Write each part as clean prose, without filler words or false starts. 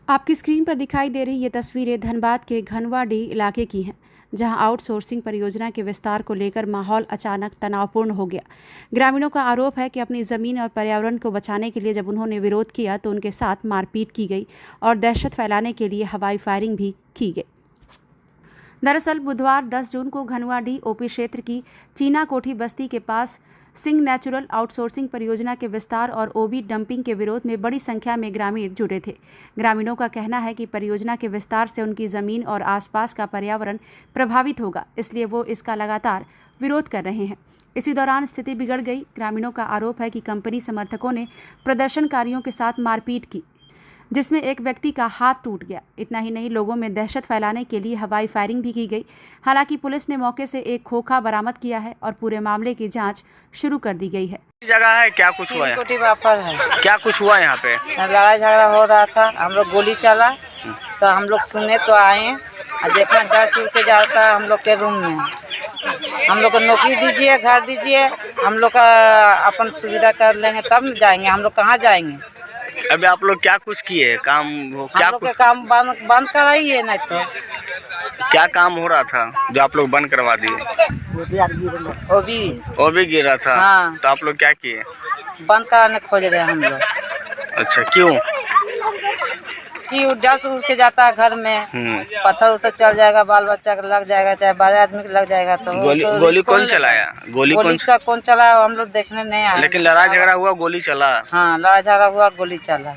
आपकी स्क्रीन पर दिखाई दे रही ये तस्वीरें धनबाद के घनवाडीह इलाके की हैं, जहां आउटसोर्सिंग परियोजना के विस्तार को लेकर माहौल अचानक तनावपूर्ण हो गया। ग्रामीणों का आरोप है कि अपनी ज़मीन और पर्यावरण को बचाने के लिए जब उन्होंने विरोध किया तो उनके साथ मारपीट की गई और दहशत फैलाने के लिए हवाई फायरिंग भी की गई। दरअसल बुधवार 10 जून को घनवाडीह ओपी क्षेत्र की चीना कोठी बस्ती के पास सिंह नेचुरल आउटसोर्सिंग परियोजना के विस्तार और ओबी डंपिंग के विरोध में बड़ी संख्या में ग्रामीण जुटे थे। ग्रामीणों का कहना है कि परियोजना के विस्तार से उनकी ज़मीन और आसपास का पर्यावरण प्रभावित होगा, इसलिए वो इसका लगातार विरोध कर रहे हैं। इसी दौरान स्थिति बिगड़ गई। ग्रामीणों का आरोप है कि कंपनी समर्थकों ने प्रदर्शनकारियों के साथ मारपीट की, जिसमें एक व्यक्ति का हाथ टूट गया। इतना ही नहीं, लोगों में दहशत फैलाने के लिए हवाई फायरिंग भी की गई। हालांकि पुलिस ने मौके से एक खोखा बरामद किया है और पूरे मामले की जांच शुरू कर दी गई है। जगह है, क्या कुछ हुआ है? कोठी वापर है। क्या कुछ हुआ यहाँ पे? लड़ाई झगड़ा हो रहा था, हम लोग गोली चला तो हम लोग सुने तो आए और देखा डर उड़ के जाता है हम लोग के रूम में। हम लोग को नौकरी दीजिए, घर दीजिए, हम लोग का अपन सुविधा कर लेंगे तब न जाएंगे। हम लोग कहाँ जाएंगे? अभी आप लोग क्या कुछ किए? काम हो क्या? हम लोग के काम बंद कराइए, नहीं तो क्या काम हो रहा था जो आप लोग बंद करवा दिए? वो भी गिरा था। हाँ। तो आप लोग क्या किए? बंद कराने खोज रहे हैं हम लोग। अच्छा, क्यों? कि डस उड़ के जाता है घर में, पत्थर उतर चल जाएगा, बाल बच्चा का लग जाएगा, चाहे बड़े आदमी का लग जाएगा। तो गोली कौन चलाया? गोली कौन चलाया हम लोग देखने नहीं आए। लेकिन लड़ाई झगड़ा हुआ, गोली चला। हाँ, लड़ाई झगड़ा हुआ, गोली चला।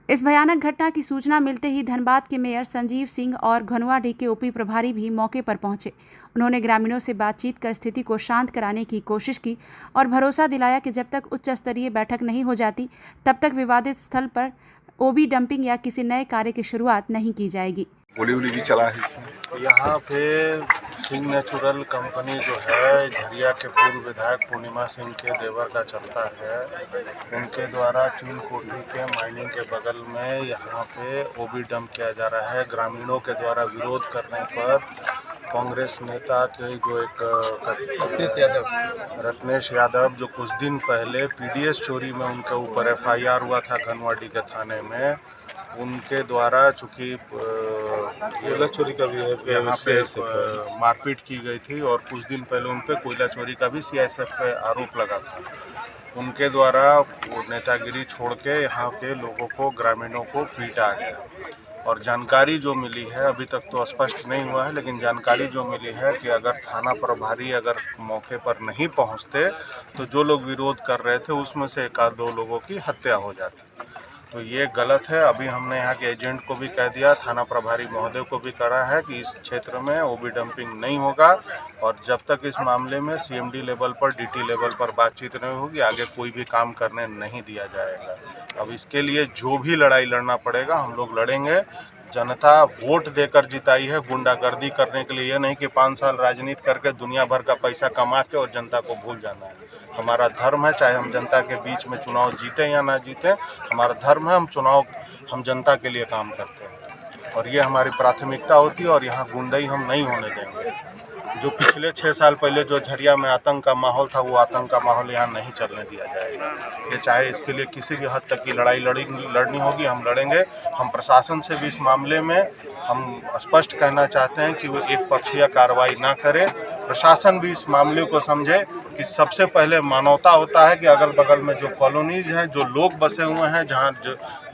इस भयानक घटना की सूचना मिलते ही धनबाद के मेयर संजीव सिंह और घनवाडीह के ओपी प्रभारी भी मौके पर पहुंचे। उन्होंने ग्रामीणों से बातचीत कर स्थिति को शांत कराने की कोशिश की और भरोसा दिलाया कि जब तक उच्च स्तरीय बैठक नहीं हो जाती तब तक विवादित स्थल पर ओबी डंपिंग या किसी नए कार्य की शुरुआत नहीं की जाएगी। गोली भी चला है यहाँ पे। सिंह नेचुरल कंपनी जो है, झरिया के पूर्व विधायक पूर्णिमा सिंह के देवर का चलता है। उनके द्वारा चीन कोठी के माइनिंग के बगल में यहाँ पे ओबी डंप किया जा रहा है। ग्रामीणों के द्वारा विरोध करने पर कांग्रेस नेता के जो एक रत्नेश यादव जो कुछ दिन पहले पीडीएस चोरी में उनके ऊपर एफआईआर हुआ था घनवाडीह के थाने में, उनके द्वारा चूँकि कोयला चोरी का भी यहाँ पे मारपीट की गई थी और कुछ दिन पहले उन पे कोयला चोरी का भी सीआईएसएफ पे आरोप लगा था। उनके द्वारा वो नेतागिरी छोड़ के यहाँ के लोगों को, ग्रामीणों को पीटा गया। और जानकारी जो मिली है, अभी तक तो स्पष्ट नहीं हुआ है, लेकिन जानकारी जो मिली है कि अगर थाना प्रभारी अगर मौके पर नहीं पहुँचते तो जो लोग विरोध कर रहे थे उसमें से एक आध दो लोगों की हत्या हो जाती। तो ये गलत है। अभी हमने यहाँ के एजेंट को भी कह दिया, थाना प्रभारी महोदय को भी करा है कि इस क्षेत्र में ओबी डंपिंग नहीं होगा और जब तक इस मामले में सीएमडी लेवल पर, डीटी लेवल पर बातचीत नहीं होगी, आगे कोई भी काम करने नहीं दिया जाएगा। अब इसके लिए जो भी लड़ाई लड़ना पड़ेगा हम लोग लड़ेंगे। जनता वोट देकर जिताई है गुंडागर्दी करने के लिए, ये नहीं कि 5 साल राजनीति करके दुनिया भर का पैसा कमा के और जनता को भूल जाना है। हमारा धर्म है, चाहे हम जनता के बीच में चुनाव जीते या ना जीते, हमारा धर्म है, हम जनता के लिए काम करते हैं और ये हमारी प्राथमिकता होती है और यहाँ गुंडाई हम नहीं होने देंगे। जो पिछले 6 साल पहले जो झरिया में आतंक का माहौल था, वो आतंक का माहौल यहाँ नहीं चलने दिया जाएगा। ये चाहे इसके लिए किसी भी हद तक की लड़ाई लड़नी होगी, हम लड़ेंगे। हम प्रशासन से भी इस मामले में हम स्पष्ट कहना चाहते हैं कि वो एक पक्षीय कार्रवाई ना करे। प्रशासन भी इस मामले को समझे कि सबसे पहले मानवता होता है कि अगल बगल में जो कॉलोनीज हैं, जो लोग बसे हुए हैं, जहाँ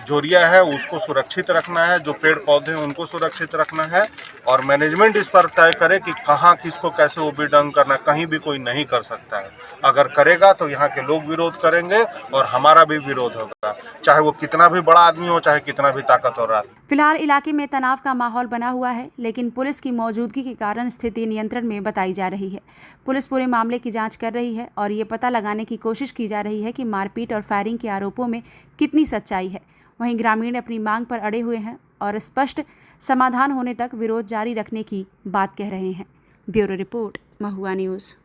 जोरिया है उसको सुरक्षित रखना है, जो पेड़ पौधे हैं उनको सुरक्षित रखना है और मैनेजमेंट इस पर तय करे कि कहाँ किसको कैसे ओबी डंप करना। कहीं भी कोई नहीं कर सकता है, अगर करेगा तो यहाँ के लोग विरोध करेंगे और हमारा भी विरोध होगा, चाहे वो कितना भी बड़ा आदमी हो, चाहे कितना भी ताकतवर आदमी। फिलहाल इलाके में तनाव का माहौल बना हुआ है, लेकिन पुलिस की मौजूदगी के कारण स्थिति नियंत्रण में बताई जा रही है। पुलिस पूरे मामले की जांच कर रही है और ये पता लगाने की कोशिश की जा रही है कि मारपीट और फायरिंग के आरोपों में कितनी सच्चाई है। वहीं ग्रामीण अपनी मांग पर अड़े हुए हैं और स्पष्ट समाधान होने तक विरोध जारी रखने की बात कह रहे हैं। ब्यूरो रिपोर्ट, महुआ न्यूज़।